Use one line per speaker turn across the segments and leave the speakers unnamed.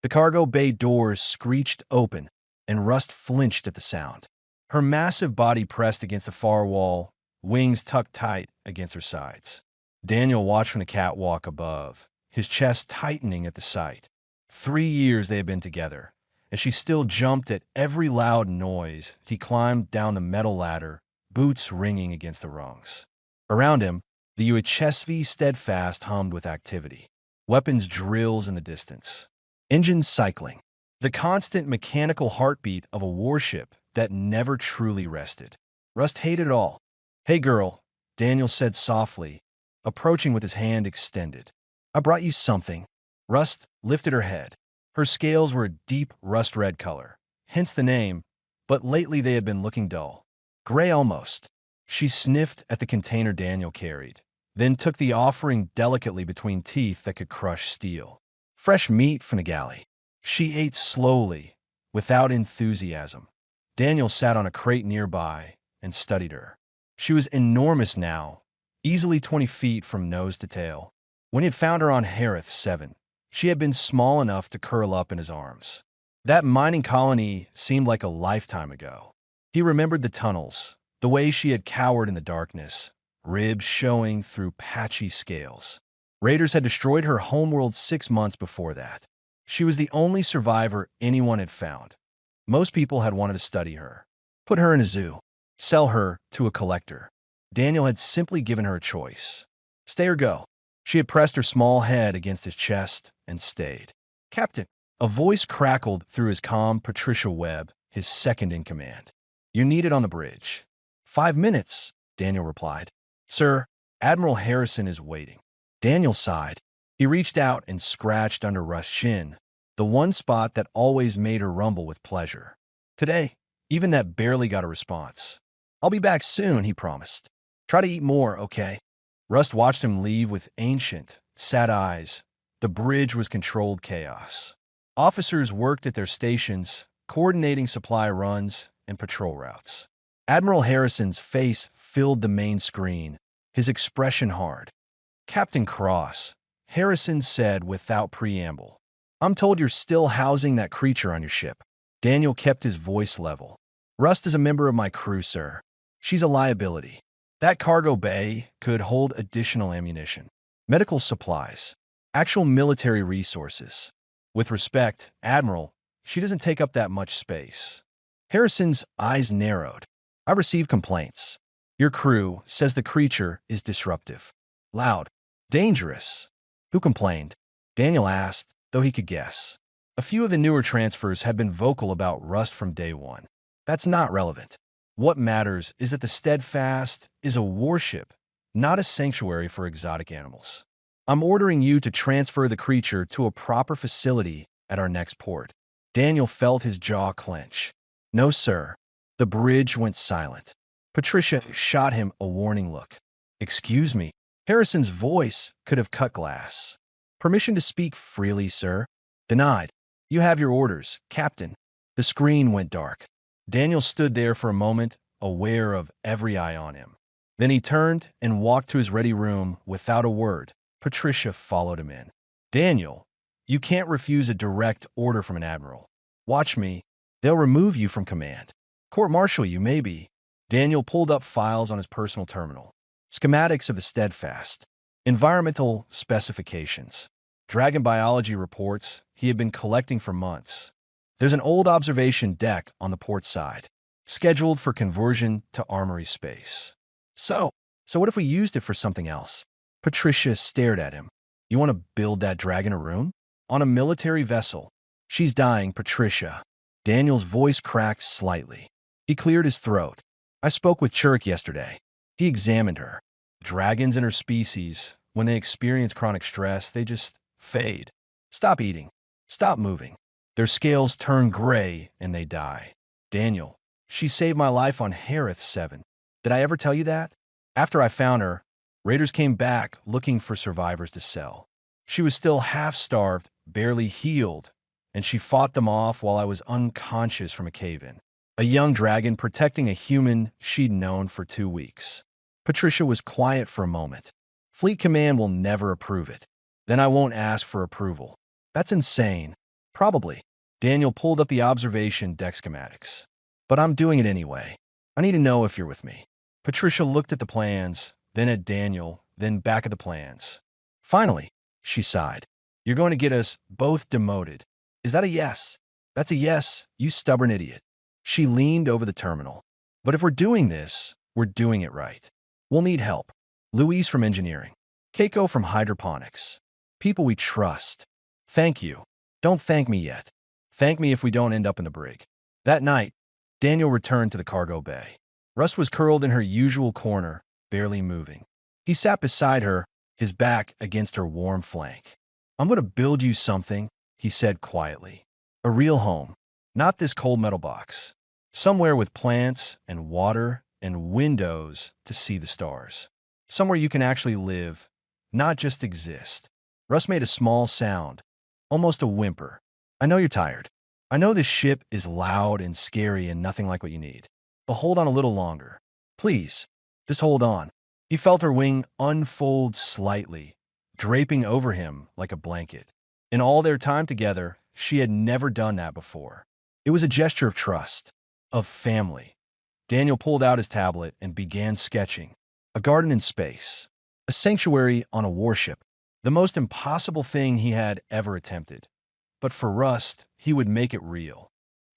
The cargo bay doors screeched open, and Rust flinched at the sound. Her massive body pressed against the far wall, wings tucked tight against her sides. Daniel watched from the catwalk above, his chest tightening at the sight. 3 years they had been together, and she still jumped at every loud noise. He climbed down the metal ladder, boots ringing against the rungs. Around him, the HFY steadfast hummed with activity. Weapons drills in the distance. Engines cycling. The constant mechanical heartbeat of a warship that never truly rested. Rust hated it all. "Hey, girl," Daniel said softly, approaching with his hand extended. "I brought you something." Rust lifted her head. Her scales were a deep rust-red color, hence the name, but lately they had been looking dull. Gray almost. She sniffed at the container Daniel carried, then took the offering delicately between teeth that could crush steel. Fresh meat from the galley. She ate slowly, without enthusiasm. Daniel sat on a crate nearby and studied her. She was enormous now, easily 20 feet from nose to tail. When he had found her on HFY, she had been small enough to curl up in his arms. That mining colony seemed like a lifetime ago. He remembered the tunnels, the way she had cowered in the darkness, ribs showing through patchy scales. Raiders had destroyed her homeworld 6 months before that. She was the only survivor anyone had found. Most people had wanted to study her, put her in a zoo, sell her to a collector. Daniel had simply given her a choice. Stay or go. She had pressed her small head against his chest and stayed. "Captain," a voice crackled through his comm. Patricia Webb, his second in command. "You're needed on the bridge." 5 minutes, Daniel replied. "Sir, Admiral Harrison is waiting." Daniel sighed. He reached out and scratched under Rust's shin, the one spot that always made her rumble with pleasure. Today, even that barely got a response. "I'll be back soon," he promised. "Try to eat more, okay?" Rust watched him leave with ancient, sad eyes. The bridge was controlled chaos. Officers worked at their stations, coordinating supply runs and patrol routes. Admiral Harrison's face filled the main screen, his expression hard. "Captain Cross," Harrison said without preamble, "I'm told you're still housing that creature on your ship." Daniel kept his voice level. "Rust is a member of my crew, sir. She's a liability. That cargo bay could hold additional ammunition, medical supplies, actual military resources. With respect, Admiral, she doesn't take up that much space." Harrison's eyes narrowed. "I received complaints. Your crew says the creature is disruptive, loud, dangerous." "Who complained?" Daniel asked, though he could guess. A few of the newer transfers had been vocal about Rust from day one. That's not relevant. What matters is that the Steadfast is a warship, not a sanctuary for exotic animals. "I'm ordering you to transfer the creature to a proper facility at our next port." Daniel felt his jaw clench. "No, sir." The bridge went silent. Patricia shot him a warning look. "Excuse me." Harrison's voice could have cut glass. "Permission to speak freely, sir." "Denied." "You have your orders, Captain." The screen went dark. Daniel stood there for a moment, aware of every eye on him. Then he turned and walked to his ready room without a word. Patricia followed him in. "Daniel, you can't refuse a direct order from an admiral. Watch me. They'll remove you from command. Court-martial you, maybe." Daniel pulled up files on his personal terminal. Schematics of the Steadfast. Environmental specifications. Dragon biology reports he had been collecting for months. There's an old observation deck on the port side, scheduled for conversion to armory space. So what if we used it for something else?" Patricia stared at him. "You want to build that dragon a room? On a military vessel?" "She's dying, Patricia." Daniel's voice cracked slightly. He cleared his throat. "I spoke with Churk yesterday. He examined her. Dragons and her species, when they experience chronic stress, they just fade. Stop eating. Stop moving. Their scales turn gray and they die." "Daniel, she saved my life on HFY. Did I ever tell you that? After I found her, raiders came back looking for survivors to sell. She was still half-starved, barely healed, and she fought them off while I was unconscious from a cave-in. A young dragon protecting a human she'd known for 2 weeks." Patricia was quiet for a moment. "Fleet Command will never approve it. Then I won't ask for approval." "That's insane." Probably. Daniel pulled up the observation deck schematics. But I'm doing it anyway. I need to know if you're with me. Patricia looked at the plans, then at Daniel, then back at the plans. Finally, she sighed. You're going to get us both demoted. Is that a yes? That's a yes, you stubborn idiot. She leaned over the terminal. But if we're doing this, we're doing it right. We'll need help. Louise from engineering. Keiko from hydroponics. People we trust. Thank you. Don't thank me yet. Thank me if we don't end up in the brig. That night, Daniel returned to the cargo bay. Rust was curled in her usual corner, barely moving. He sat beside her, his back against her warm flank. I'm going to build you something, he said quietly. A real home. Not this cold metal box. Somewhere with plants and water and windows to see the stars. Somewhere you can actually live, not just exist. Russ made a small sound, almost a whimper. I know you're tired. I know this ship is loud and scary and nothing like what you need. But hold on a little longer. Please, just hold on. He felt her wing unfold slightly, draping over him like a blanket. In all their time together, she had never done that before. It was a gesture of trust, of family. Daniel pulled out his tablet and began sketching. A garden in space. A sanctuary on a warship. The most impossible thing he had ever attempted. But for Rust, he would make it real.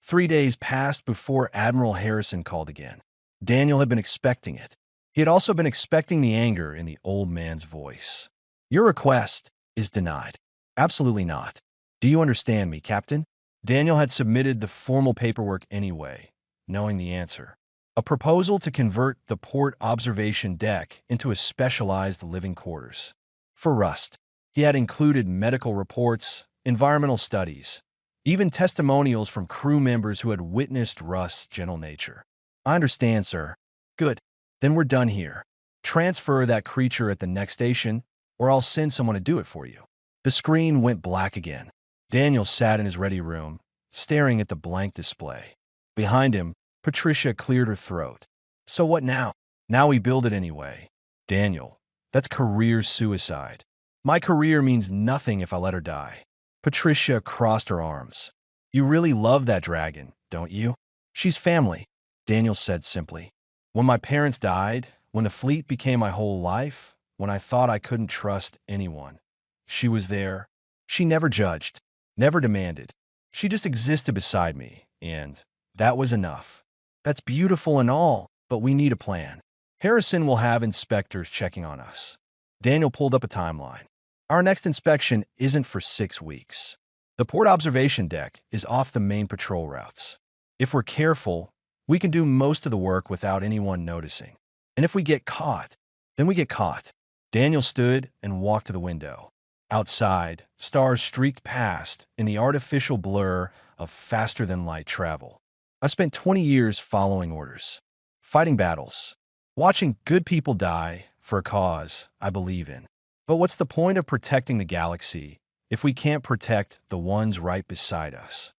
3 days passed before Admiral Harrison called again. Daniel had been expecting it. He had also been expecting the anger in the old man's voice. Your request is denied. Absolutely not. Do you understand me, Captain? Daniel had submitted the formal paperwork anyway, knowing the answer. A proposal to convert the port observation deck into a specialized living quarters. For Rust, he had included medical reports, environmental studies, even testimonials from crew members who had witnessed Rust's gentle nature. I understand, sir. Good. Then we're done here. Transfer that creature at the next station, or I'll send someone to do it for you. The screen went black again. Daniel sat in his ready room, staring at the blank display. Behind him, Patricia cleared her throat. So what now? Now we build it anyway. Daniel, that's career suicide. My career means nothing if I let her die. Patricia crossed her arms. You really love that dragon, don't you? She's family, Daniel said simply. When my parents died, when the fleet became my whole life, when I thought I couldn't trust anyone, she was there. She never judged, never demanded. She just existed beside me, and that was enough. That's beautiful and all, but we need a plan. Harrison will have inspectors checking on us. Daniel pulled up a timeline. Our next inspection isn't for 6 weeks. The port observation deck is off the main patrol routes. If we're careful, we can do most of the work without anyone noticing. And if we get caught, then we get caught. Daniel stood and walked to the window. Outside, stars streaked past in the artificial blur of faster-than-light travel. I've spent 20 years following orders, fighting battles, watching good people die for a cause I believe in. But what's the point of protecting the galaxy if we can't protect the ones right beside us?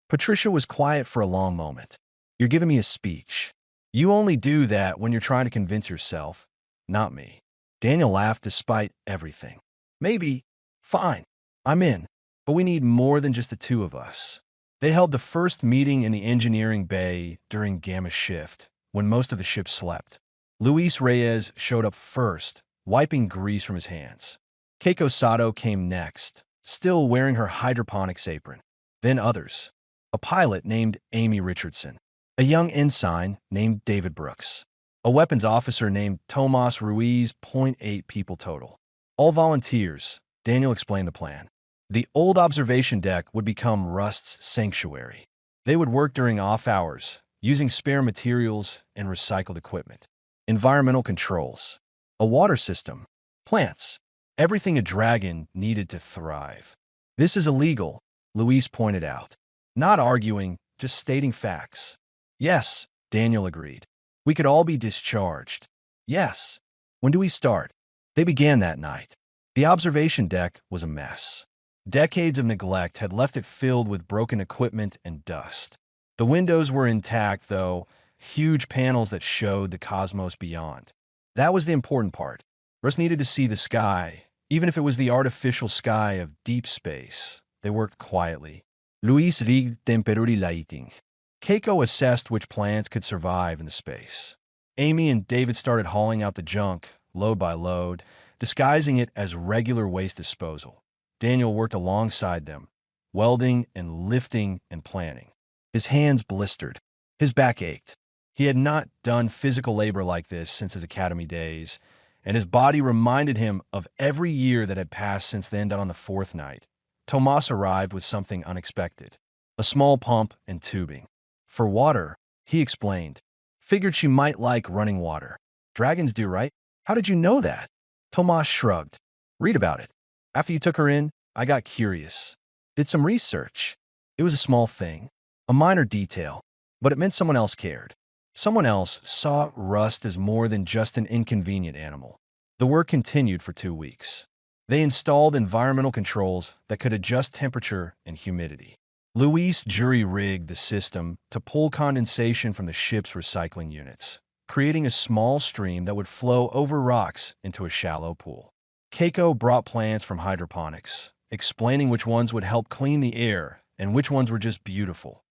Patricia was quiet for a long moment. You're giving me a speech. You only do that when you're trying to convince yourself, not me. Daniel laughed despite everything. Maybe. Fine. I'm in. But we need more than just the two of us. They held the first meeting in the engineering bay during Gamma shift, when most of the ship slept. Luis Reyes showed up first, wiping grease from his hands. Keiko Sato came next, still wearing her hydroponics apron. Then others. A pilot named Amy Richardson. A young ensign named David Brooks. A weapons officer named Tomas Ruiz. 0.8 people total. All volunteers. Daniel explained the plan. The old observation deck would become Rust's sanctuary. They would work during off hours, using spare materials and recycled equipment. Environmental controls. A water system. Plants. Everything a dragon needed to thrive. This is illegal, Luis pointed out. Not arguing, just stating facts. Yes, Daniel agreed. We could all be discharged. Yes. When do we start? They began that night. The observation deck was a mess. Decades of neglect had left it filled with broken equipment and dust. The windows were intact, though, huge panels that showed the cosmos beyond. That was the important part. Russ needed to see the sky, even if it was the artificial sky of deep space. They worked quietly, Luis rig temperuri lighting. Keiko assessed which plants could survive in the space. Amy and David started hauling out the junk, load by load, disguising it as regular waste disposal. Daniel worked alongside them, welding and lifting and planning. His hands blistered. His back ached. He had not done physical labor like this since his academy days, and his body reminded him of every year that had passed since then on the fourth night. Tomas arrived with something unexpected, a small pump and tubing. For water, he explained. Figured she might like running water. Dragons do, right? How did you know that? Tomas shrugged. Read about it. After you took her in, I got curious. Did some research. It was a small thing, a minor detail, but it meant someone else cared. Someone else saw Rust as more than just an inconvenient animal. The work continued for 2 weeks. They installed environmental controls that could adjust temperature and humidity. Luis jury-rigged the system to pull condensation from the ship's recycling units, creating a small stream that would flow over rocks into a shallow pool. Keiko brought plants from hydroponics, explaining which ones would help clean the air and which ones were just beautiful.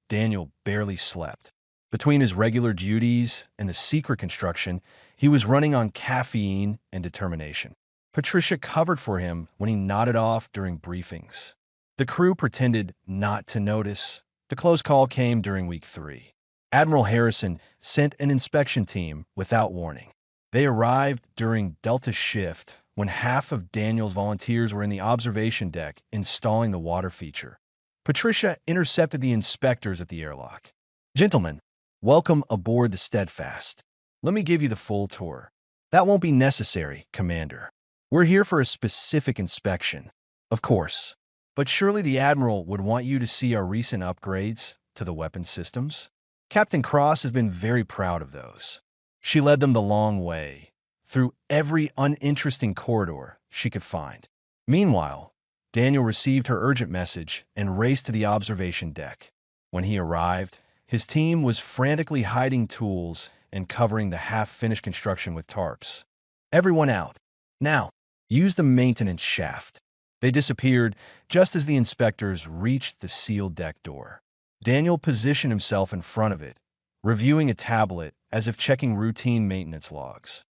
Daniel barely slept. Between his regular duties and the secret construction, he was running on caffeine and determination. Patricia covered for him when he nodded off during briefings. The crew pretended not to notice. The close call came during week 3. Admiral Harrison sent an inspection team without warning. They arrived during Delta shift when half of Daniel's volunteers were in the observation deck installing the water feature. Patricia intercepted the inspectors at the airlock. Gentlemen, welcome aboard the Steadfast. Let me give you the full tour. That won't be necessary, Commander. We're here for a specific inspection. Of course. But surely the Admiral would want you to see our recent upgrades to the weapon systems? Captain Cross has been very proud of those. She led them the long way, through every uninteresting corridor she could find. Meanwhile, Daniel received her urgent message and raced to the observation deck. When he arrived, his team was frantically hiding tools and covering the half-finished construction with tarps. Everyone out. Now, use the maintenance shaft. They disappeared just as the inspectors reached the sealed deck door. Daniel positioned himself in front of it, reviewing a tablet as if checking routine maintenance logs.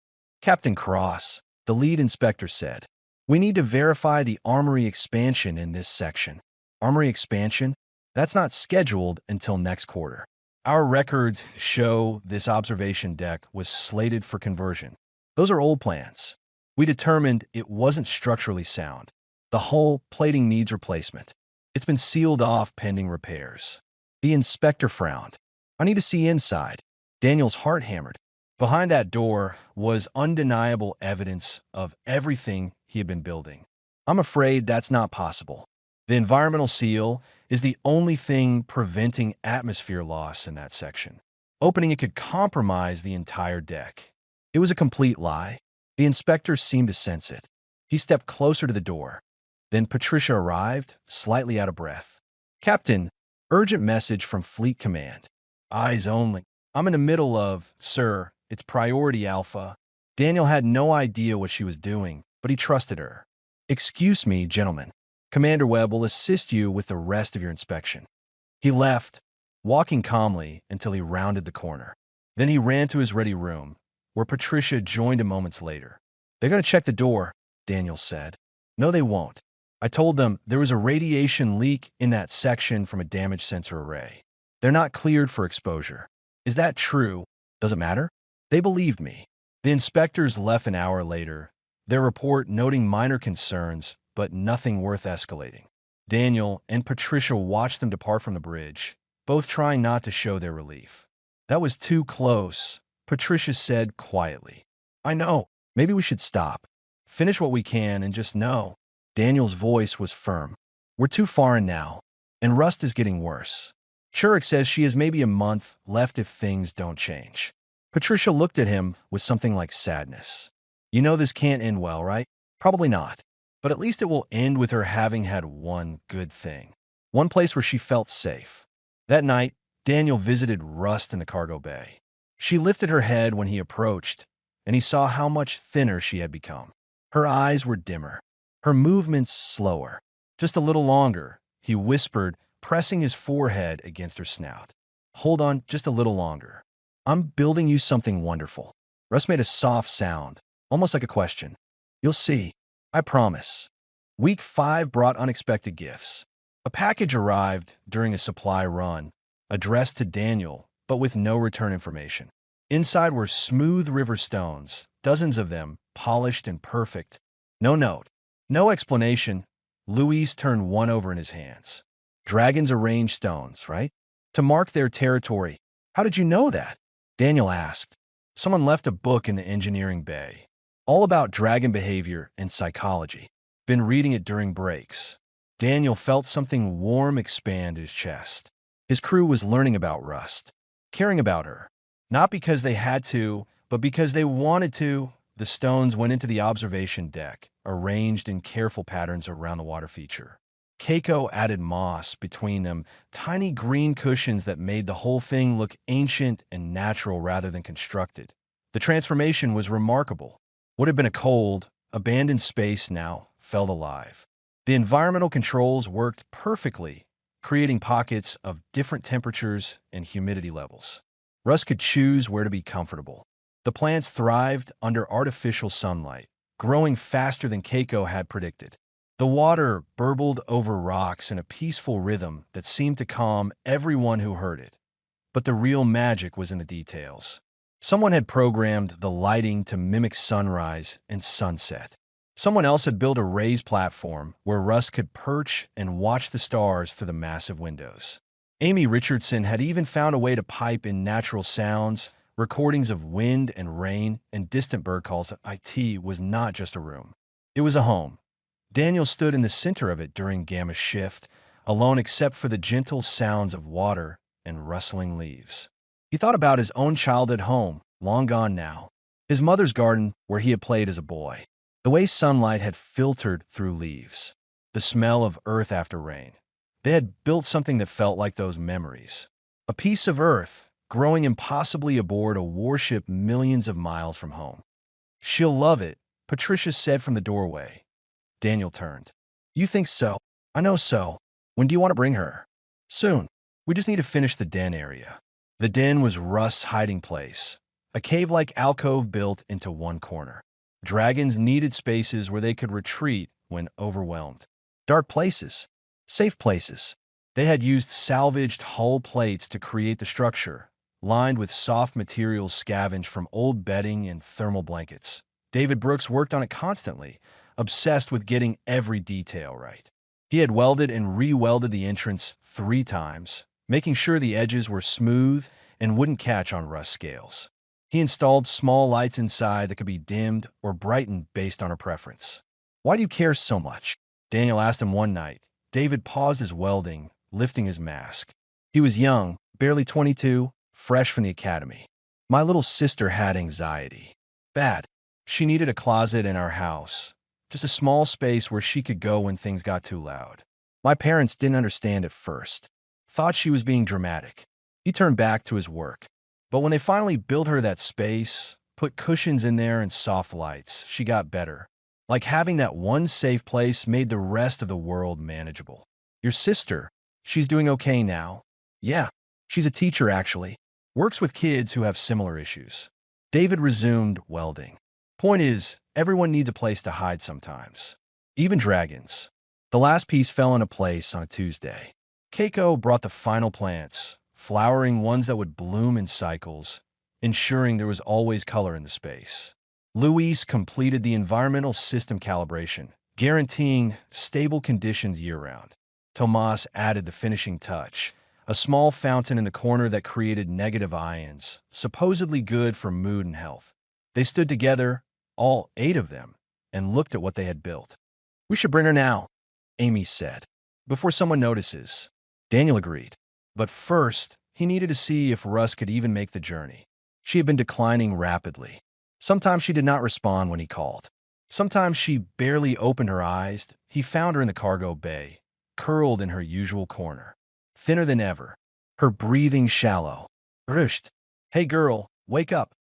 Captain Cross, the lead inspector said, we need to verify the armory expansion in this section. Armory expansion? That's not scheduled until next quarter. Our records show this observation deck was slated for conversion. Those are old plans. We determined it wasn't structurally sound. The hull plating needs replacement. It's been sealed off pending repairs. The inspector frowned. I need to see inside. Daniel's heart hammered. Behind that door was undeniable evidence of everything he had been building. I'm afraid that's not possible. The environmental seal is the only thing preventing atmosphere loss in that section. Opening it could compromise the entire deck. It was a complete lie. The inspector seemed to sense it. He stepped closer to the door. Then Patricia arrived, slightly out of breath. Captain, urgent message from Fleet Command. Eyes only. I'm in the middle of, sir, it's priority alpha. Daniel had no idea what she was doing, but he trusted her. Excuse me, gentlemen. Commander Webb will assist you with the rest of your inspection. He left, walking calmly until he rounded the corner. Then he ran to his ready room, where Patricia joined him moments later. They're going to check the door, Daniel said. No, they won't. I told them there was a radiation leak in that section from a damaged sensor array. They're not cleared for exposure. Is that true? Does it matter? They believed me. The inspectors left an hour later, their report noting minor concerns, but nothing worth escalating. Daniel and Patricia watched them depart from the bridge, both trying not to show their relief. That was too close, Patricia said quietly. I know. Maybe we should stop. Finish what we can and just know. Daniel's voice was firm. We're too far in now, and Rust is getting worse. Churik says she has maybe a month left if things don't change. Patricia looked at him with something like sadness. You know this can't end well, right? Probably not. But at least it will end with her having had one good thing. One place where she felt safe. That night, Daniel visited Rust in the cargo bay. She lifted her head when he approached, and he saw how much thinner she had become. Her eyes were dimmer, her movements slower. Just a little longer, he whispered pressing his forehead against her snout. Hold on just a little longer. I'm building you something wonderful. Russ made a soft sound, almost like a question. You'll see. I promise. Week 5 brought unexpected gifts. A package arrived during a supply run, addressed to Daniel, but with no return information. Inside were smooth river stones, dozens of them, polished and perfect. No note, no explanation. Louise turned one over in his hands. Dragons arrange stones, right? To mark their territory. How did you know that? Daniel asked. Someone left a book in the engineering bay. All about dragon behavior and psychology. Been reading it during breaks. Daniel felt something warm expand his chest. His crew was learning about Rust, caring about her. Not because they had to, but because they wanted to. The stones went into the observation deck, arranged in careful patterns around the water feature. Keiko added moss between them, tiny green cushions that made the whole thing look ancient and natural rather than constructed. The transformation was remarkable. What had been a cold, abandoned space now felt alive. The environmental controls worked perfectly, creating pockets of different temperatures and humidity levels. Russ could choose where to be comfortable. The plants thrived under artificial sunlight, growing faster than Keiko had predicted. The water burbled over rocks in a peaceful rhythm that seemed to calm everyone who heard it. But the real magic was in the details. Someone had programmed the lighting to mimic sunrise and sunset. Someone else had built a raised platform where Russ could perch and watch the stars through the massive windows. Amy Richardson had even found a way to pipe in natural sounds, recordings of wind and rain, and distant bird calls. IT was not just a room. It was a home. Daniel stood in the center of it during Gamma shift, alone except for the gentle sounds of water and rustling leaves. He thought about his own childhood home, long gone now. His mother's garden, where he had played as a boy. The way sunlight had filtered through leaves. The smell of earth after rain. They had built something that felt like those memories. A piece of earth, growing impossibly aboard a warship millions of miles from home. She'll love it, Patricia said from the doorway. Daniel turned. You think so? I know so. When do you want to bring her? Soon. We just need to finish the den area. The den was Russ's hiding place. A cave-like alcove built into one corner. Dragons needed spaces where they could retreat when overwhelmed. Dark places. Safe places. They had used salvaged hull plates to create the structure, lined with soft materials scavenged from old bedding and thermal blankets. David Brooks worked on it constantly, obsessed with getting every detail right. He had welded and re-welded the entrance 3 times, making sure the edges were smooth and wouldn't catch on rust scales. He installed small lights inside that could be dimmed or brightened based on her preference. Why do you care so much? Daniel asked him one night. David paused his welding, lifting his mask. He was young, barely 22, fresh from the academy. My little sister had anxiety. Bad. She needed a closet in our house. Just a small space where she could go when things got too loud. My parents didn't understand at first. Thought she was being dramatic. He turned back to his work. But when they finally built her that space, put cushions in there and soft lights, she got better. Like having that one safe place made the rest of the world manageable. Your sister, she's doing okay now. Yeah, she's a teacher actually. Works with kids who have similar issues. David resumed welding. Point is, everyone needs a place to hide sometimes. Even dragons. The last piece fell into place on a Tuesday. Keiko brought the final plants, flowering ones that would bloom in cycles, ensuring there was always color in the space. Luis completed the environmental system calibration, guaranteeing stable conditions year-round. Tomas added the finishing touch, a small fountain in the corner that created negative ions, supposedly good for mood and health. They stood together, all 8 of them, and looked at what they had built. We should bring her now, Amy said, before someone notices. Daniel agreed. But first, he needed to see if Russ could even make the journey. She had been declining rapidly. Sometimes she did not respond when he called. Sometimes she barely opened her eyes. He found her in the cargo bay, curled in her usual corner, thinner than ever, her breathing shallow. Rushed. Hey girl, wake up.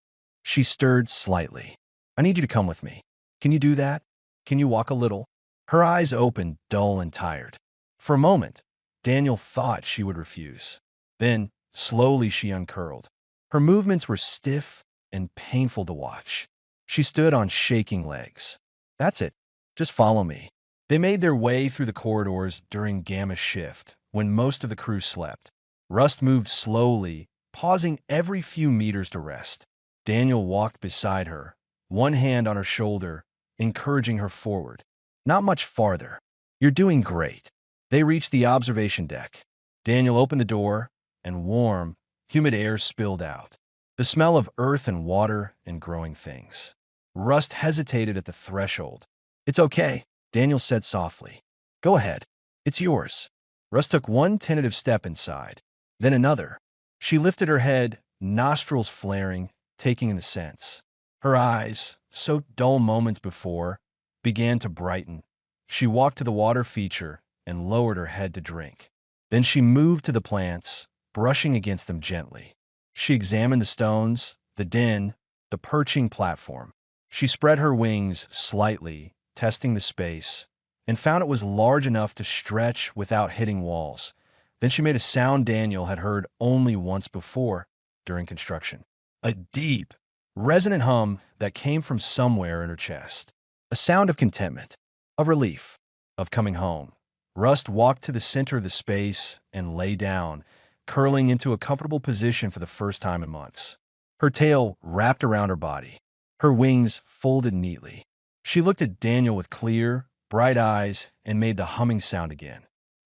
She stirred slightly. I need you to come with me. Can you do that? Can you walk a little? Her eyes opened, dull and tired. For a moment, Daniel thought she would refuse. Then, slowly she uncurled. Her movements were stiff and painful to watch. She stood on shaking legs. That's it. Just follow me. They made their way through the corridors during Gamma shift, when most of the crew slept. Rust moved slowly, pausing every few meters to rest. Daniel walked beside her, one hand on her shoulder, encouraging her forward. Not much farther. You're doing great. They reached the observation deck. Daniel opened the door, and warm, humid air spilled out. The smell of earth and water and growing things. Rust hesitated at the threshold. It's okay, Daniel said softly. Go ahead. It's yours. Rust took one tentative step inside, then another. She lifted her head, nostrils flaring, taking in the scents. Her eyes, so dull moments before, began to brighten. She walked to the water feature and lowered her head to drink. Then she moved to the plants, brushing against them gently. She examined the stones, the den, the perching platform. She spread her wings slightly, testing the space, and found it was large enough to stretch without hitting walls. Then she made a sound Daniel had heard only once before during construction. A deep, resonant hum that came from somewhere in her chest. A sound of contentment, of relief, of coming home. Rust walked to the center of the space and lay down, curling into a comfortable position for the first time in months. Her tail wrapped around her body, her wings folded neatly. She looked at Daniel with clear, bright eyes and made the humming sound again.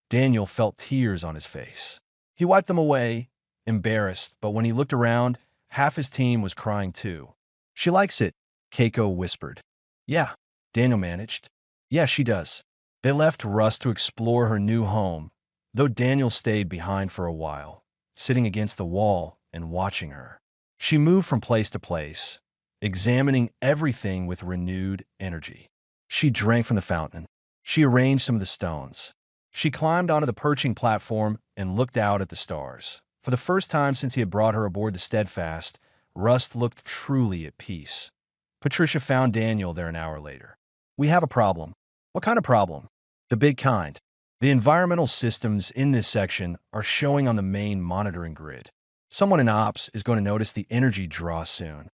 Daniel felt tears on his face. He wiped them away, embarrassed, but when he looked around, half his team was crying too. She likes it, Keiko whispered. Yeah, Daniel managed. Yeah, she does. They left Rust to explore her new home, though Daniel stayed behind for a while, sitting against the wall and watching her. She moved from place to place, examining everything with renewed energy. She drank from the fountain. She arranged some of the stones. She climbed onto the perching platform and looked out at the stars. For the first time since he had brought her aboard the Steadfast, Rust looked truly at peace. Patricia found Daniel there an hour later. We have a problem. What kind of problem? The big kind. The environmental systems in this section are showing on the main monitoring grid. Someone in Ops is going to notice the energy draw soon.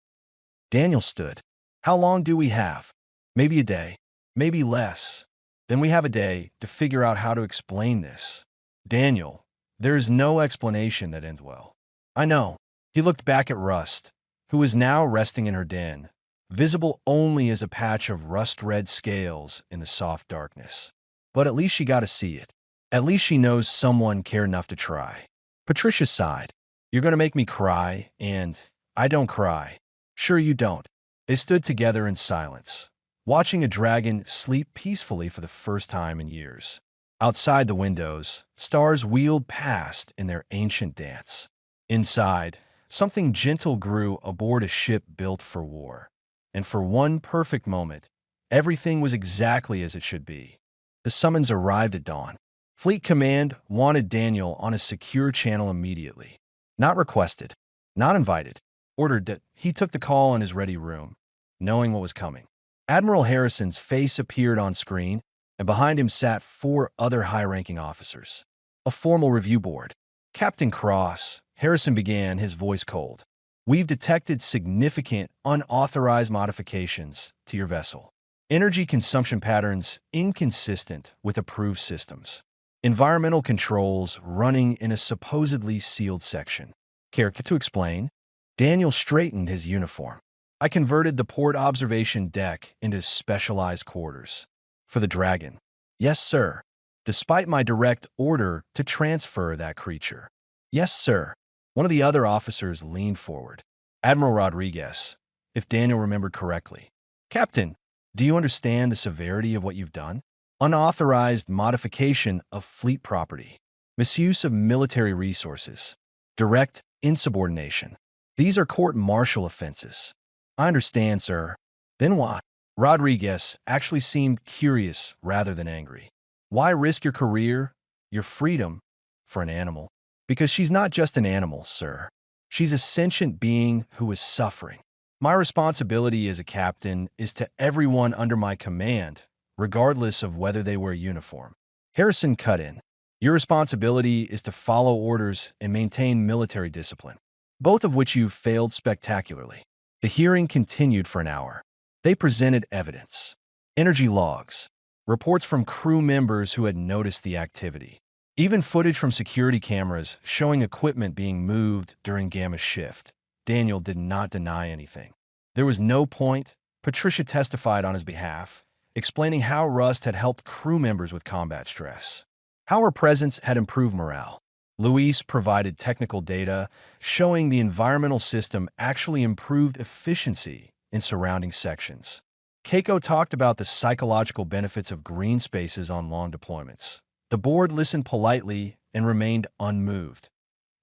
Daniel stood. How long do we have? Maybe a day. Maybe less. Then we have a day to figure out how to explain this. Daniel, there is no explanation that ends well. I know. He looked back at Rust, who was now resting in her den, visible only as a patch of rust-red scales in the soft darkness. But at least she got to see it. At least she knows someone cared enough to try. Patricia sighed. You're going to make me cry, and I don't cry. Sure you don't. They stood together in silence, watching a dragon sleep peacefully for the first time in years. Outside the windows, stars wheeled past in their ancient dance. Inside, something gentle grew aboard a ship built for war. And for one perfect moment, everything was exactly as it should be. The summons arrived at dawn. Fleet Command wanted Daniel on a secure channel immediately. Not requested, not invited. Ordered that he took the call in his ready room, knowing what was coming. Admiral Harrison's face appeared on screen, and behind him sat 4 other high-ranking officers. A formal review board. Captain Cross, Harrison began, his voice cold. We've detected significant, unauthorized modifications to your vessel. Energy consumption patterns inconsistent with approved systems. Environmental controls running in a supposedly sealed section. Care to explain? Daniel straightened his uniform. I converted the port observation deck into specialized quarters. For the Dragon. Yes, sir. Despite my direct order to transfer that creature. Yes, sir. One of the other officers leaned forward. Admiral Rodriguez, if Daniel remembered correctly. Captain, do you understand the severity of what you've done? Unauthorized modification of fleet property. Misuse of military resources. Direct insubordination. These are court-martial offenses. I understand, sir. Then why? Rodriguez actually seemed curious rather than angry. Why risk your career, your freedom, for an animal? Because she's not just an animal, sir. She's a sentient being who is suffering. My responsibility as a captain is to everyone under my command, regardless of whether they wear uniform. Harrison cut in. Your responsibility is to follow orders and maintain military discipline, both of which you failed spectacularly. The hearing continued for an hour. They presented evidence, energy logs, reports from crew members who had noticed the activity, even footage from security cameras showing equipment being moved during Gamma's shift. Daniel did not deny anything. There was no point. Patricia testified on his behalf, explaining how Rust had helped crew members with combat stress, how her presence had improved morale. Luis provided technical data showing the environmental system actually improved efficiency in surrounding sections. Keiko talked about the psychological benefits of green spaces on long deployments. The board listened politely and remained unmoved.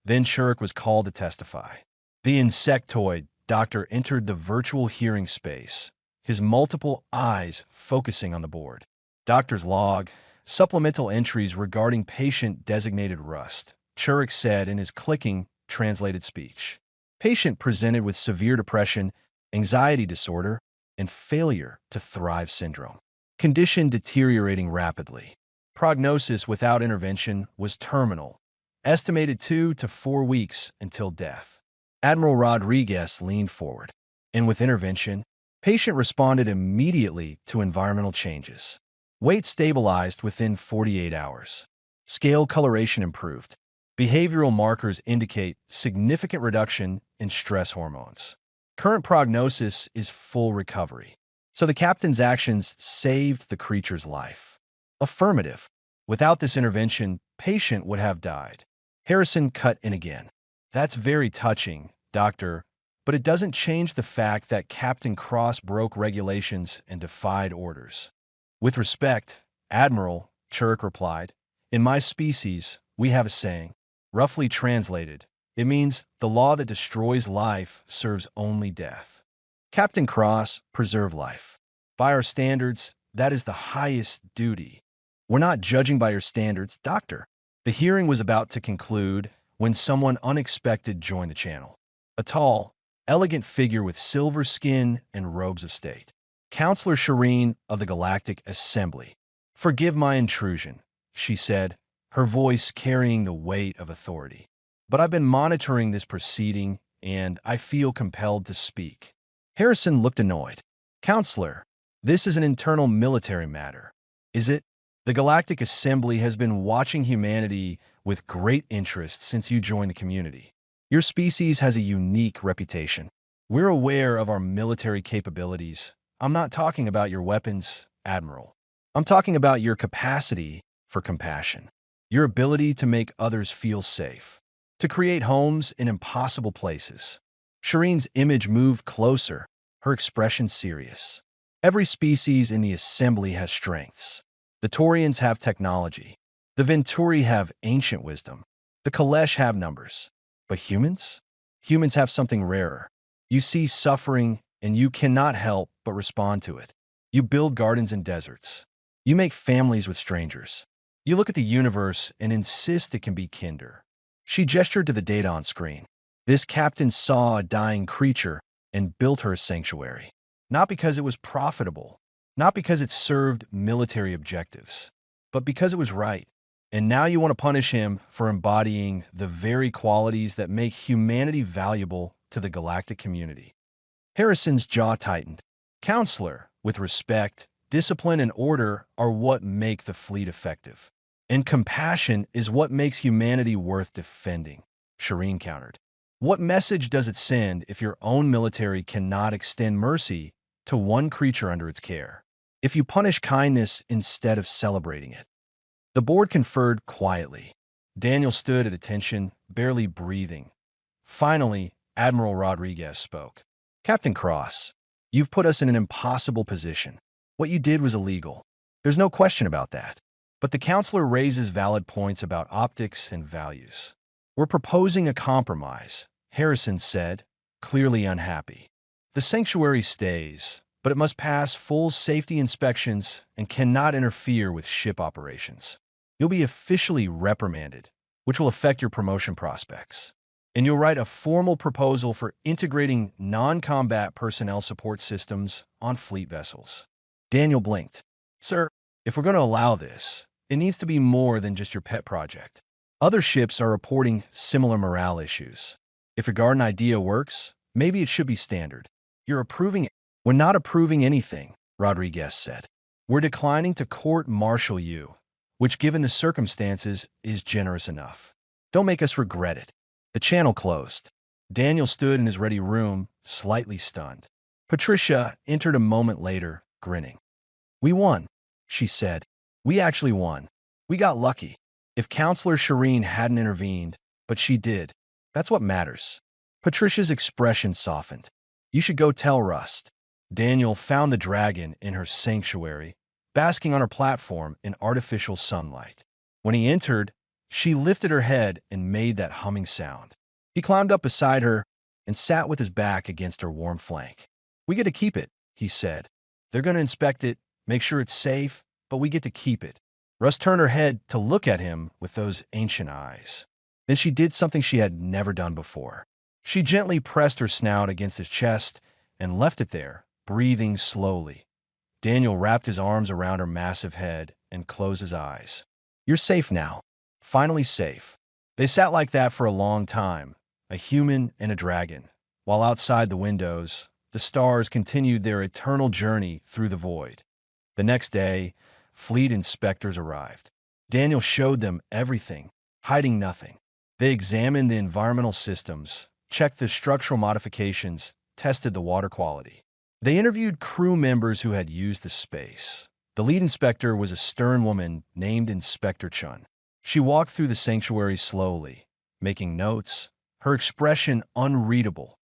Then Shurek was called to testify. The insectoid doctor entered the virtual hearing space, his multiple eyes focusing on the board. Doctor's log, supplemental entries regarding patient-designated Rust, Shurek said in his clicking, translated speech. Patient presented with severe depression, anxiety disorder, and failure to thrive syndrome. Condition deteriorating rapidly. Prognosis without intervention was terminal, estimated 2 to 4 weeks until death. Admiral Rodriguez leaned forward, and with intervention, patient responded immediately to environmental changes. Weight stabilized within 48 hours. Scale coloration improved. Behavioral markers indicate significant reduction in stress hormones. Current prognosis is full recovery. So the captain's actions saved the creature's life. Affirmative. Without this intervention, patient would have died. Harrison cut in again. That's very touching, Doctor, but it doesn't change the fact that Captain Cross broke regulations and defied orders. With respect, Admiral, Churk replied, in my species, we have a saying. Roughly translated, it means the law that destroys life serves only death. Captain Cross, preserve life. By our standards, that is the highest duty. We're not judging by your standards, Doctor. The hearing was about to conclude when someone unexpected joined the channel. A tall, elegant figure with silver skin and robes of state. Counselor Shireen of the Galactic Assembly. Forgive my intrusion, she said, her voice carrying the weight of authority. But I've been monitoring this proceeding, and I feel compelled to speak. Harrison looked annoyed. Counselor, this is an internal military matter. Is it? The Galactic Assembly has been watching humanity with great interest since you joined the community. Your species has a unique reputation. We're aware of our military capabilities. I'm not talking about your weapons, Admiral. I'm talking about your capacity for compassion. Your ability to make others feel safe. To create homes in impossible places. Shireen's image moved closer, her expression serious. Every species in the Assembly has strengths. The Taurians have technology. The Venturi have ancient wisdom. The Kalesh have numbers. But humans? Humans have something rarer. You see suffering, and you cannot help but respond to it. You build gardens in deserts. You make families with strangers. You look at the universe and insist it can be kinder. She gestured to the data on screen. This captain saw a dying creature and built her a sanctuary. Not because it was profitable, not because it served military objectives, but because it was right. And now you want to punish him for embodying the very qualities that make humanity valuable to the galactic community. Harrison's jaw tightened. Counselor, with respect, discipline, and order are what make the fleet effective. And compassion is what makes humanity worth defending, Shireen countered. What message does it send if your own military cannot extend mercy to one creature under its care? If you punish kindness instead of celebrating it? The board conferred quietly. Daniel stood at attention, barely breathing. Finally, Admiral Rodriguez spoke. Captain Cross, you've put us in an impossible position. What you did was illegal. There's no question about that. But the counselor raises valid points about optics and values. We're proposing a compromise, Harrison said, clearly unhappy. The sanctuary stays, but it must pass full safety inspections and cannot interfere with ship operations. You'll be officially reprimanded, which will affect your promotion prospects. And you'll write a formal proposal for integrating non-combat personnel support systems on fleet vessels. Daniel blinked. Sir, if we're going to allow this, It needs to be more than just your pet project. Other ships are reporting similar morale issues. If your garden idea works, maybe it should be standard. You're approving it. We're not approving anything, Rodriguez said. We're declining to court-martial you, which given the circumstances is generous enough. Don't make us regret it. The channel closed. Daniel stood in his ready room, slightly stunned. Patricia entered a moment later, grinning. We won, she said. We actually won. We got lucky. If Counselor Shireen hadn't intervened, but she did, that's what matters. Patricia's expression softened. You should go tell Rust. Daniel found the dragon in her sanctuary, basking on her platform in artificial sunlight. When he entered, she lifted her head and made that humming sound. He climbed up beside her and sat with his back against her warm flank. We get to keep it, he said. They're going to inspect it, make sure it's safe, but we get to keep it. Rust turned her head to look at him with those ancient eyes. Then she did something she had never done before. She gently pressed her snout against his chest and left it there, breathing slowly. Daniel wrapped his arms around her massive head and closed his eyes. You're safe now. Finally safe. They sat like that for a long time, a human and a dragon, while outside the windows, the stars continued their eternal journey through the void. The next day, fleet inspectors arrived. Daniel showed them everything, hiding nothing. They examined the environmental systems, checked the structural modifications, tested the water quality. They interviewed crew members who had used the space. The lead inspector was a stern woman named Inspector Chun. She walked through the sanctuary slowly, making notes, her expression unreadable.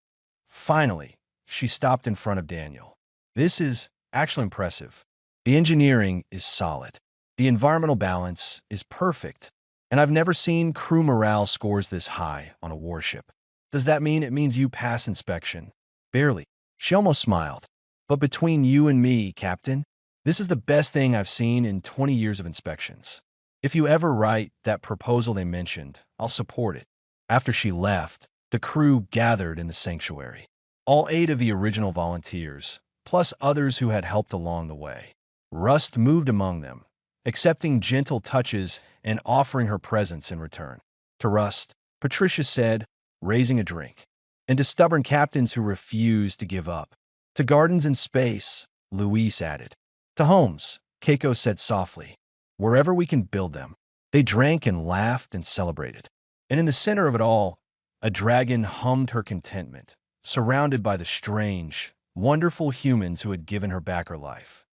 Finally, she stopped in front of Daniel. This is actually impressive. The engineering is solid. The environmental balance is perfect. And I've never seen crew morale scores this high on a warship. Does that mean it means you pass inspection? Barely. She almost smiled. But between you and me, Captain, this is the best thing I've seen in 20 years of inspections. If you ever write that proposal they mentioned, I'll support it. After she left, the crew gathered in the sanctuary. All 8 of the original volunteers, plus others who had helped along the way. Rust moved among them, accepting gentle touches and offering her presence in return. To Rust, Patricia said, raising a drink. And to stubborn captains who refused to give up. To gardens in space, Luis added. To homes, Keiko said softly. Wherever we can build them. They drank and laughed and celebrated. And in the center of it all, a dragon hummed her contentment, surrounded by the strange, wonderful humans who had given her back her life.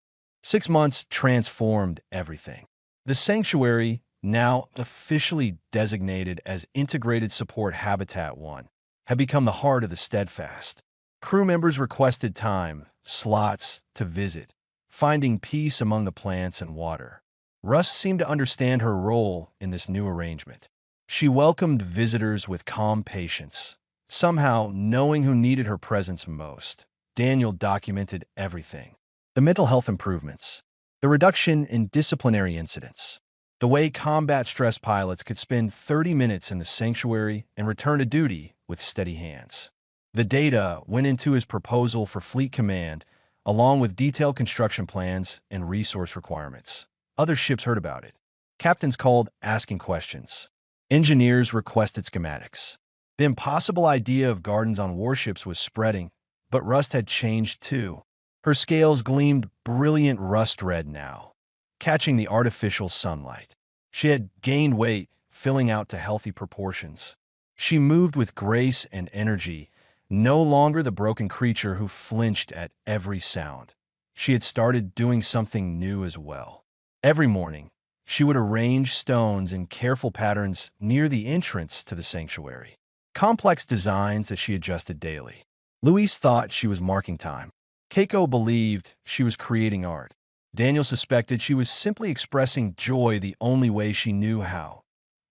6 months transformed everything. The sanctuary, now officially designated as Integrated Support Habitat 1, had become the heart of the Steadfast. Crew members requested time, slots to visit, finding peace among the plants and water. Russ seemed to understand her role in this new arrangement. She welcomed visitors with calm patience, somehow knowing who needed her presence most. Daniel documented everything. The mental health improvements, the reduction in disciplinary incidents, the way combat stress pilots could spend 30 minutes in the sanctuary and return to duty with steady hands. The data went into his proposal for fleet command, along with detailed construction plans and resource requirements. Other ships heard about it. Captains called asking questions. Engineers requested schematics. The impossible idea of gardens on warships was spreading, but Rust had changed too. Her scales gleamed brilliant rust red now, catching the artificial sunlight. She had gained weight, filling out to healthy proportions. She moved with grace and energy, no longer the broken creature who flinched at every sound. She had started doing something new as well. Every morning, she would arrange stones in careful patterns near the entrance to the sanctuary. Complex designs that she adjusted daily. Luis thought she was marking time. Keiko believed she was creating art. Daniel suspected she was simply expressing joy the only way she knew how.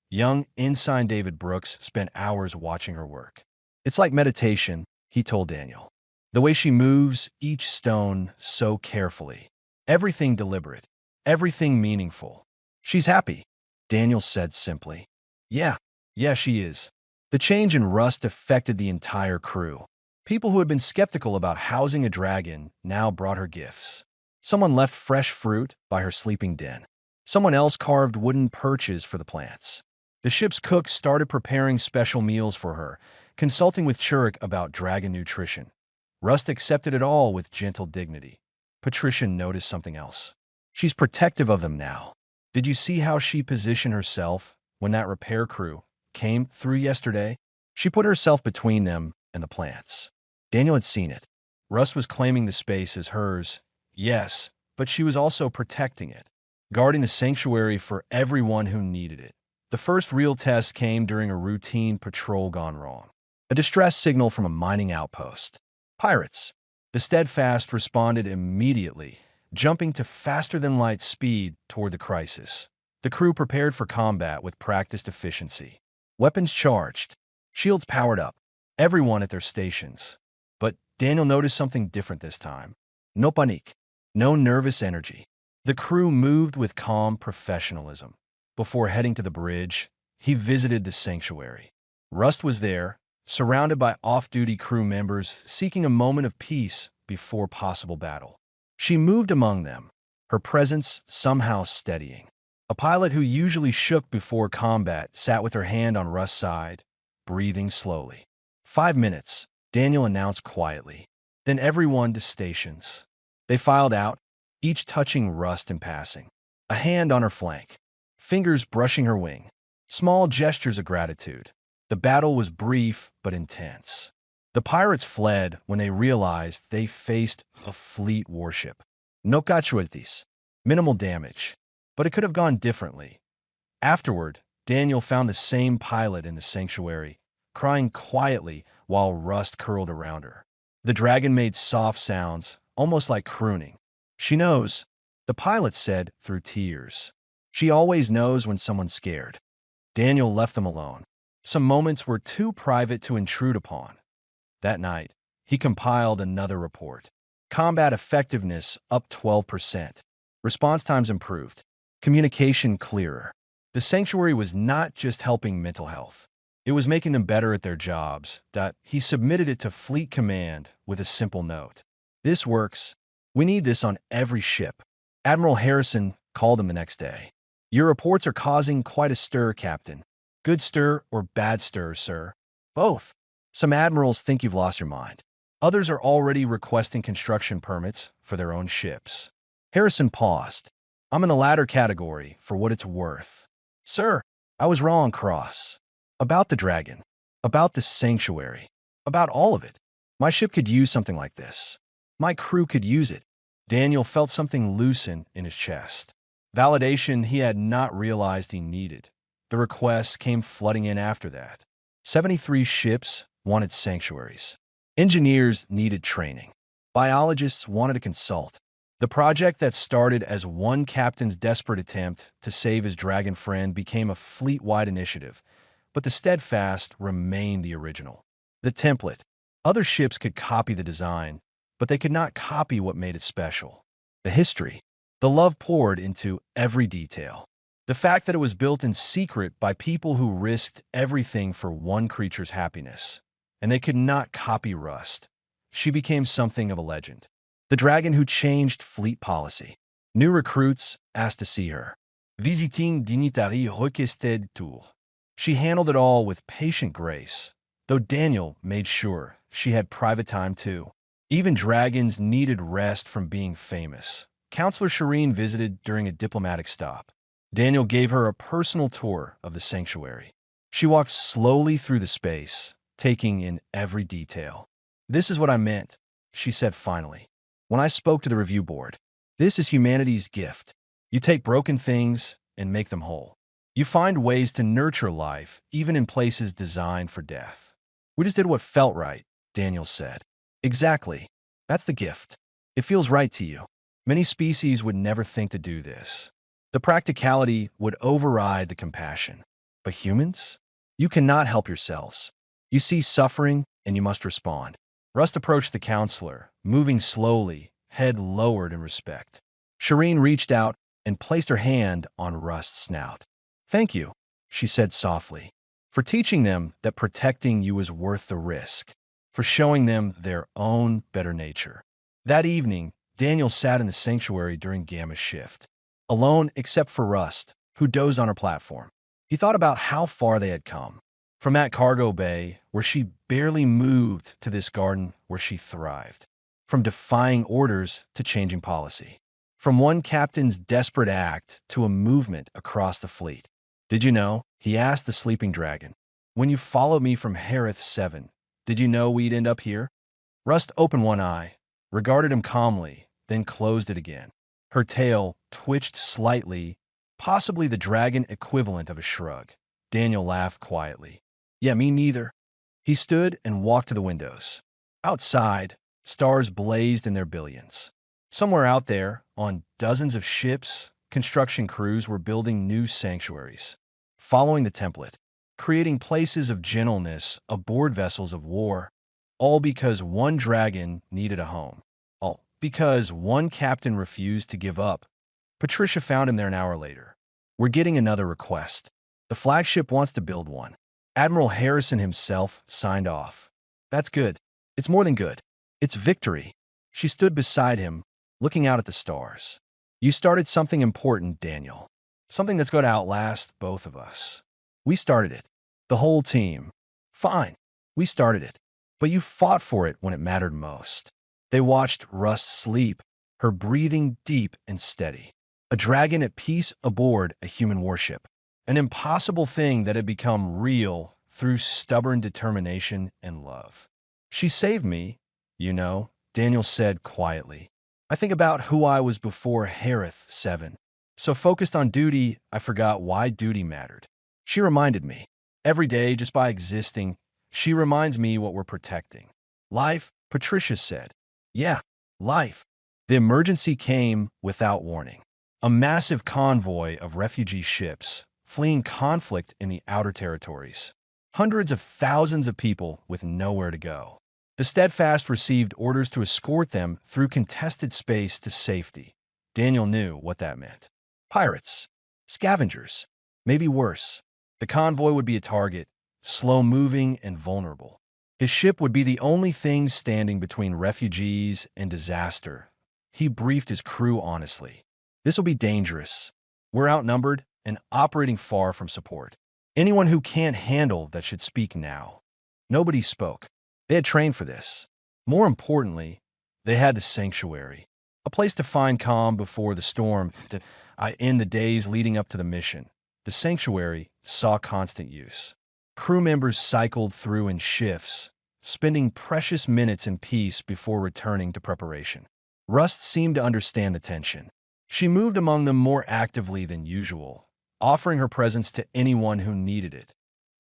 Young Ensign David Brooks spent hours watching her work. It's like meditation, he told Daniel. The way she moves each stone so carefully. Everything deliberate. Everything meaningful. She's happy, Daniel said simply. Yeah, she is. The change in Rust affected the entire crew. People who had been skeptical about housing a dragon now brought her gifts. Someone left fresh fruit by her sleeping den. Someone else carved wooden perches for the plants. The ship's cook started preparing special meals for her, consulting with Churik about dragon nutrition. Rust accepted it all with gentle dignity. Patricia noticed something else. She's protective of them now. Did you see how she positioned herself when that repair crew came through yesterday? She put herself between them and the plants. Daniel had seen it. Rust was claiming the space as hers, yes, but she was also protecting it, guarding the sanctuary for everyone who needed it. The first real test came during a routine patrol gone wrong. A distress signal from a mining outpost. Pirates. The Steadfast responded immediately, jumping to faster-than-light speed toward the crisis. The crew prepared for combat with practiced efficiency. Weapons charged. Shields powered up. Everyone at their stations. But Daniel noticed something different this time. No panique. No nervous energy. The crew moved with calm professionalism. Before heading to the bridge, he visited the sanctuary. Rust was there, surrounded by off-duty crew members seeking a moment of peace before possible battle. She moved among them, her presence somehow steadying. A pilot who usually shook before combat sat with her hand on Rust's side, breathing slowly. 5 minutes, Daniel announced quietly. Then everyone to stations. They filed out, each touching Rust in passing. A hand on her flank, fingers brushing her wing. Small gestures of gratitude. The battle was brief but intense. The pirates fled when they realized they faced a fleet warship. No casualties, minimal damage, but it could have gone differently. Afterward, Daniel found the same pilot in the sanctuary, crying quietly while Rust curled around her. The dragon made soft sounds, almost like crooning. She knows, the pilot said through tears. She always knows when someone's scared. Daniel left them alone. Some moments were too private to intrude upon. That night, he compiled another report. Combat effectiveness up 12%. Response times improved. Communication clearer. The sanctuary was not just helping mental health. It was making them better at their jobs. He submitted it to Fleet Command with a simple note. This works. We need this on every ship. Admiral Harrison called him the next day. Your reports are causing quite a stir, Captain. Good stir or bad stir, sir? Both. Some admirals think you've lost your mind. Others are already requesting construction permits for their own ships. Harrison paused. I'm in the latter category for what it's worth. Sir, I was wrong, Cross. About the dragon. About the sanctuary. About all of it. My ship could use something like this. My crew could use it. Daniel felt something loosen in his chest. Validation he had not realized he needed. The requests came flooding in after that. 73 ships wanted sanctuaries. Engineers needed training. Biologists wanted to consult. The project that started as one captain's desperate attempt to save his dragon friend became a fleet-wide initiative, but the Steadfast remained the original. The template. Other ships could copy the design, but they could not copy what made it special. The history. The love poured into every detail. The fact that it was built in secret by people who risked everything for one creature's happiness. And they could not copy Rust. She became something of a legend. The dragon who changed fleet policy. New recruits asked to see her. Visiting dignitari requested tour. She handled it all with patient grace, though Daniel made sure she had private time too. Even dragons needed rest from being famous. Counselor Shireen visited during a diplomatic stop. Daniel gave her a personal tour of the sanctuary. She walked slowly through the space, taking in every detail. This is what I meant, she said finally, when I spoke to the review board. This is humanity's gift. You take broken things and make them whole. You find ways to nurture life, even in places designed for death. We just did what felt right, Daniel said. Exactly. That's the gift. It feels right to you. Many species would never think to do this. The practicality would override the compassion. But humans? You cannot help yourselves. You see suffering, and you must respond. Rust approached the counselor, moving slowly, head lowered in respect. Shireen reached out and placed her hand on Rust's snout. Thank you, she said softly, for teaching them that protecting you is worth the risk, for showing them their own better nature. That evening, Daniel sat in the sanctuary during Gamma's shift. alone except for Rust, who dozed on her platform. He thought about how far they had come. From that cargo bay where she barely moved to this garden where she thrived. From defying orders to changing policy. From one captain's desperate act to a movement across the fleet. Did you know? He asked the sleeping dragon. When you followed me from Harith 7, did you know we'd end up here? Rust opened one eye, regarded him calmly, then closed it again. Her tail twitched slightly, possibly the dragon equivalent of a shrug. Daniel laughed quietly. Yeah, me neither. He stood and walked to the windows. Outside, stars blazed in their billions. Somewhere out there, on dozens of ships, construction crews were building new sanctuaries, following the template, creating places of gentleness aboard vessels of war, all because one dragon needed a home. All because one captain refused to give up. Patricia found him there an hour later. We're getting another request. The flagship wants to build one. Admiral Harrison himself signed off. That's good. It's more than good. It's victory. She stood beside him, looking out at the stars. You started something important, Daniel. Something that's going to outlast both of us. We started it. The whole team. Fine. We started it. But you fought for it when it mattered most. They watched Rust sleep, her breathing deep and steady. A dragon at peace aboard a human warship. An impossible thing that had become real through stubborn determination and love. She saved me, you know, Daniel said quietly. I think about who I was before Harith 7. So focused on duty, I forgot why duty mattered. She reminded me. Every day, just by existing, she reminds me what we're protecting. Life, Patricia said. Yeah, life. The emergency came without warning. A massive convoy of refugee ships, fleeing conflict in the outer territories. Hundreds of thousands of people with nowhere to go. The Steadfast received orders to escort them through contested space to safety. Daniel knew what that meant. Pirates. Scavengers. Maybe worse. The convoy would be a target, slow-moving and vulnerable. His ship would be the only thing standing between refugees and disaster. He briefed his crew honestly. This will be dangerous. We're outnumbered and operating far from support. Anyone who can't handle that should speak now. Nobody spoke. They had trained for this. More importantly, they had the sanctuary, a place to find calm before the storm in the days leading up to the mission. The sanctuary saw constant use. Crew members cycled through in shifts, spending precious minutes in peace before returning to preparation. Rust seemed to understand the tension. She moved among them more actively than usual, offering her presence to anyone who needed it.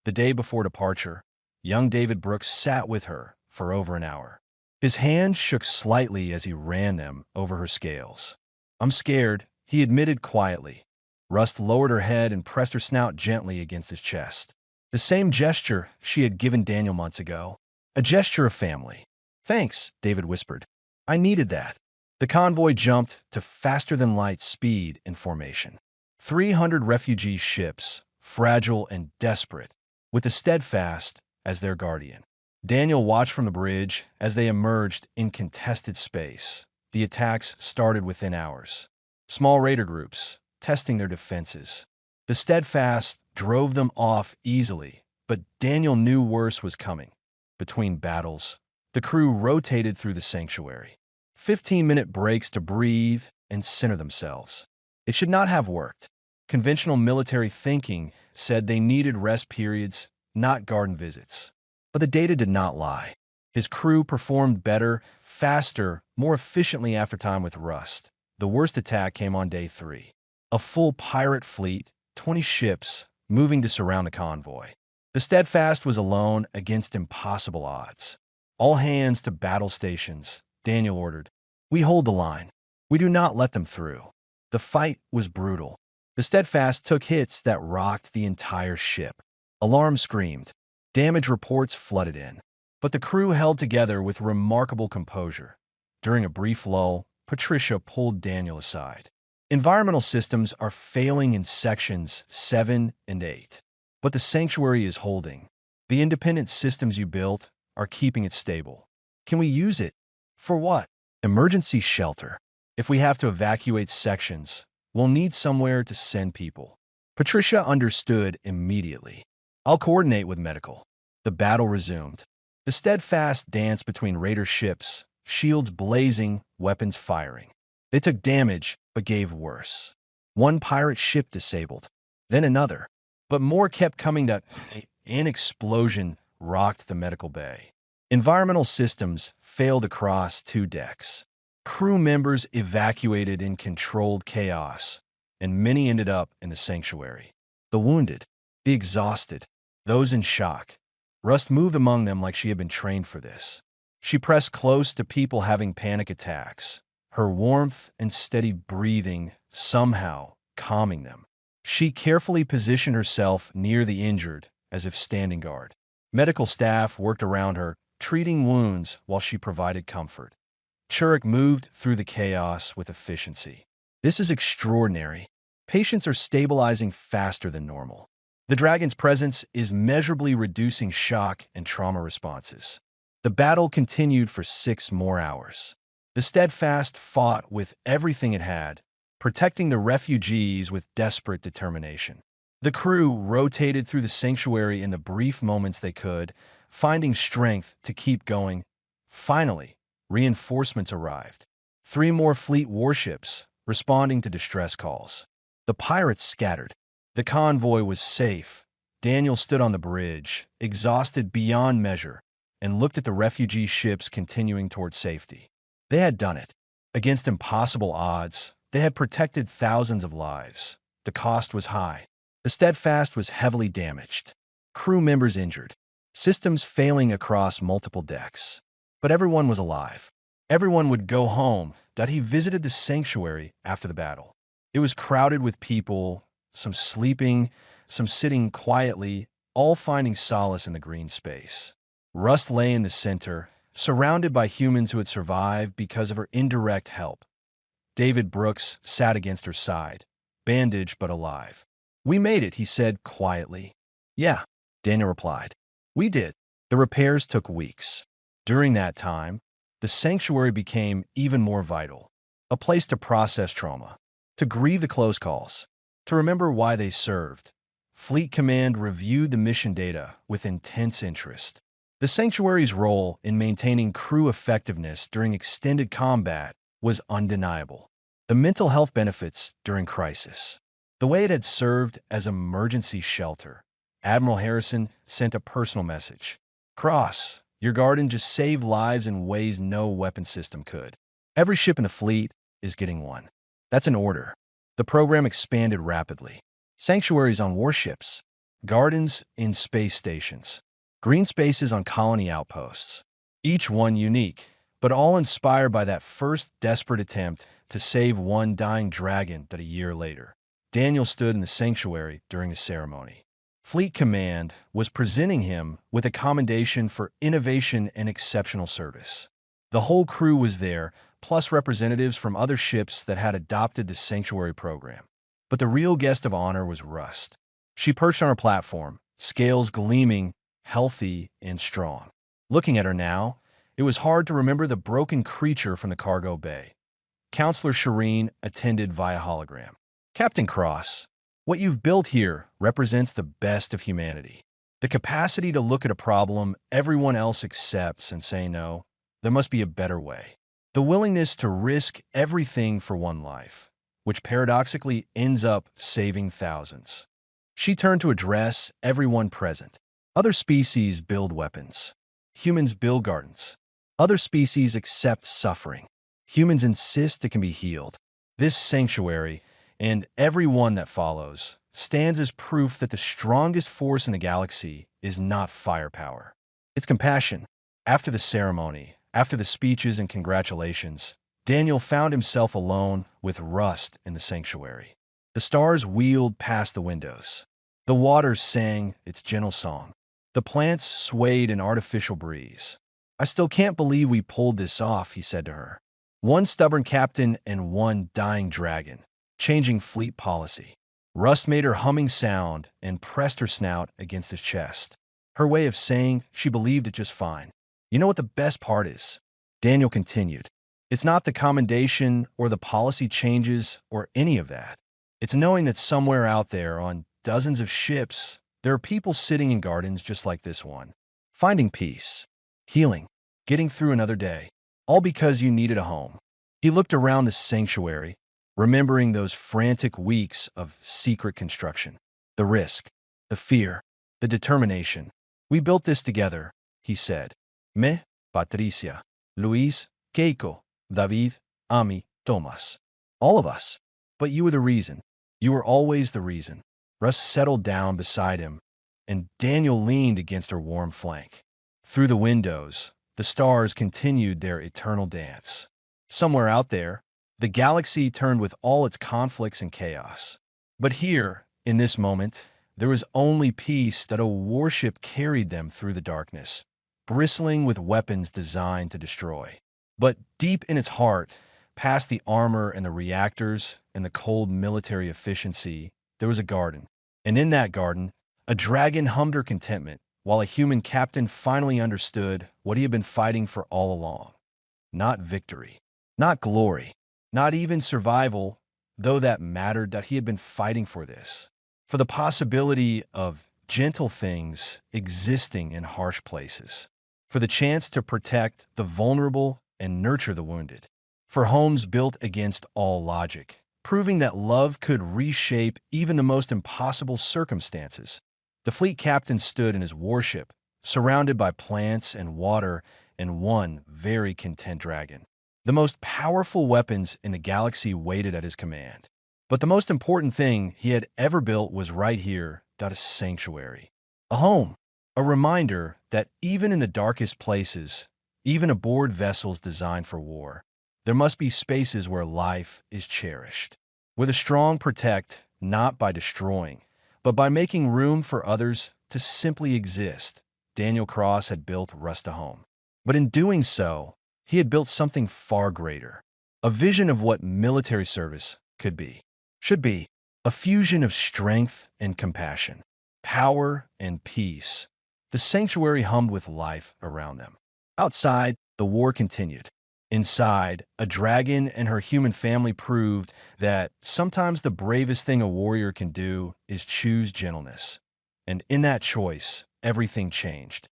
The day before departure, young David Brooks sat with her for over an hour. His hand shook slightly as he ran them over her scales. I'm scared, he admitted quietly. Rust lowered her head and pressed her snout gently against his chest. The same gesture she had given Daniel months ago. A gesture of family. Thanks, David whispered. I needed that. The convoy jumped to faster-than-light speed in formation. 300 refugee ships, fragile and desperate, with the Steadfast as their guardian. Daniel watched from the bridge as they emerged in contested space. The attacks started within hours. Small raider groups, testing their defenses. The Steadfast drove them off easily, but Daniel knew worse was coming. Between battles, the crew rotated through the sanctuary. 15-minute breaks to breathe and center themselves. It should not have worked. Conventional military thinking said they needed rest periods, not garden visits. But the data did not lie. His crew performed better, faster, more efficiently after time with Rust. The worst attack came on day 3. A full pirate fleet, 20 ships, moving to surround the convoy. The Steadfast was alone against impossible odds. All hands to battle stations, Daniel ordered. We hold the line. We do not let them through. The fight was brutal. The Steadfast took hits that rocked the entire ship. Alarms screamed. Damage reports flooded in. But the crew held together with remarkable composure. During a brief lull, Patricia pulled Daniel aside. Environmental systems are failing in sections 7 and 8. But the sanctuary is holding. The independent systems you built are keeping it stable. Can we use it? For what? Emergency shelter. If we have to evacuate sections, We'll need somewhere to send people. Patricia understood immediately. I'll coordinate with medical. The battle resumed. The steadfast dance between raider ships, shields blazing, weapons firing. They took damage, but gave worse. One pirate ship disabled, then another. But more kept coming to an explosion rocked the medical bay. Environmental systems failed across 2 decks. Crew members evacuated in controlled chaos, and many ended up in the sanctuary. The wounded, the exhausted, those in shock. Rust moved among them like she had been trained for this. She pressed close to people having panic attacks, her warmth and steady breathing somehow calming them. She carefully positioned herself near the injured, as if standing guard. Medical staff worked around her, treating wounds while she provided comfort. Churik moved through the chaos with efficiency. This is extraordinary. Patients are stabilizing faster than normal. The dragon's presence is measurably reducing shock and trauma responses. The battle continued for 6 more hours. The Steadfast fought with everything it had, protecting the refugees with desperate determination. The crew rotated through the sanctuary in the brief moments they could, finding strength to keep going. Finally, reinforcements arrived. 3 more fleet warships, responding to distress calls. The pirates scattered. The convoy was safe. Daniel stood on the bridge, exhausted beyond measure, and looked at the refugee ships continuing toward safety. They had done it. Against impossible odds, they had protected thousands of lives. The cost was high. The Steadfast was heavily damaged. Crew members injured. Systems failing across multiple decks. But everyone was alive. Everyone would go home. He visited the sanctuary after the battle. It was crowded with people, some sleeping, some sitting quietly, all finding solace in the green space. Rust lay in the center, surrounded by humans who had survived because of her indirect help. David Brooks sat against her side, bandaged but alive. "We made it," he said quietly. "Yeah," Daniel replied. "We did." The repairs took weeks. During that time, the sanctuary became even more vital, a place to process trauma, to grieve the close calls, to remember why they served. Fleet Command reviewed the mission data with intense interest. The sanctuary's role in maintaining crew effectiveness during extended combat was undeniable. The mental health benefits during crisis. The way it had served as emergency shelter. Admiral Harrison sent a personal message. "Cross, your garden just saved lives in ways no weapon system could. Every ship in the fleet is getting one." That's an order. The program expanded rapidly. Sanctuaries on warships, gardens in space stations, green spaces on colony outposts. Each one unique, but all inspired by that first desperate attempt to save one dying dragon that a year later. Daniel stood in the sanctuary during the ceremony. Fleet Command was presenting him with a commendation for innovation and exceptional service. The whole crew was there, plus representatives from other ships that had adopted the sanctuary program. But the real guest of honor was Rust. She perched on her platform, scales gleaming, healthy and strong. Looking at her now, it was hard to remember the broken creature from the cargo bay. Counselor Shireen attended via hologram. "Captain Cross, what you've built here represents the best of humanity. The capacity to look at a problem everyone else accepts and say no, there must be a better way. The willingness to risk everything for one life, which paradoxically ends up saving thousands." She turned to address everyone present. Other species build weapons. Humans build gardens. Other species accept suffering. Humans insist it can be healed. This sanctuary, and every one that follows, stands as proof that the strongest force in the galaxy is not firepower. It's compassion. After the ceremony, after the speeches and congratulations, Daniel found himself alone with Rust in the sanctuary. The stars wheeled past the windows. The water sang its gentle song. The plants swayed in artificial breeze. "I still can't believe we pulled this off," he said to her. One stubborn captain and one dying dragon, changing fleet policy. Rust made her humming sound and pressed her snout against his chest. Her way of saying she believed it just fine. "You know what the best part is?" Daniel continued. "It's not the commendation or the policy changes or any of that. It's knowing that somewhere out there on dozens of ships, there are people sitting in gardens just like this one, finding peace, healing, getting through another day, all because you needed a home. He looked around the sanctuary, remembering those frantic weeks of secret construction, the risk, the fear, the determination. We built this together, he said. Me, Patricia, Luis, Keiko, David, Ami, Tomas. All of us. But you were the reason. You were always the reason. Russ settled down beside him, and Daniel leaned against her warm flank. Through the windows, the stars continued their eternal dance. Somewhere out there, the galaxy turned with all its conflicts and chaos. But here, in this moment, there was only peace that a warship carried them through the darkness, bristling with weapons designed to destroy. But deep in its heart, past the armor and the reactors and the cold military efficiency, there was a garden. And in that garden, a dragon hummed her contentment, while a human captain finally understood what he had been fighting for all along. Not victory, not glory, not even survival, though that mattered, that he had been fighting for this. For the possibility of gentle things existing in harsh places. For the chance to protect the vulnerable and nurture the wounded. For homes built against all logic, proving that love could reshape even the most impossible circumstances. The fleet captain stood in his warship, surrounded by plants and water and one very content dragon. The most powerful weapons in the galaxy waited at his command. But the most important thing he had ever built was right here, a sanctuary. A home. A reminder that even in the darkest places, even aboard vessels designed for war, there must be spaces where life is cherished. Where the strong protect, not by destroying, but by making room for others to simply exist. Daniel Cross had built Rust a home. But in doing so, he had built something far greater. A vision of what military service could be, should be. A fusion of strength and compassion, power and peace. The sanctuary hummed with life around them. Outside, the war continued. Inside, a dragon and her human family proved that sometimes the bravest thing a warrior can do is choose gentleness. And in that choice, everything changed.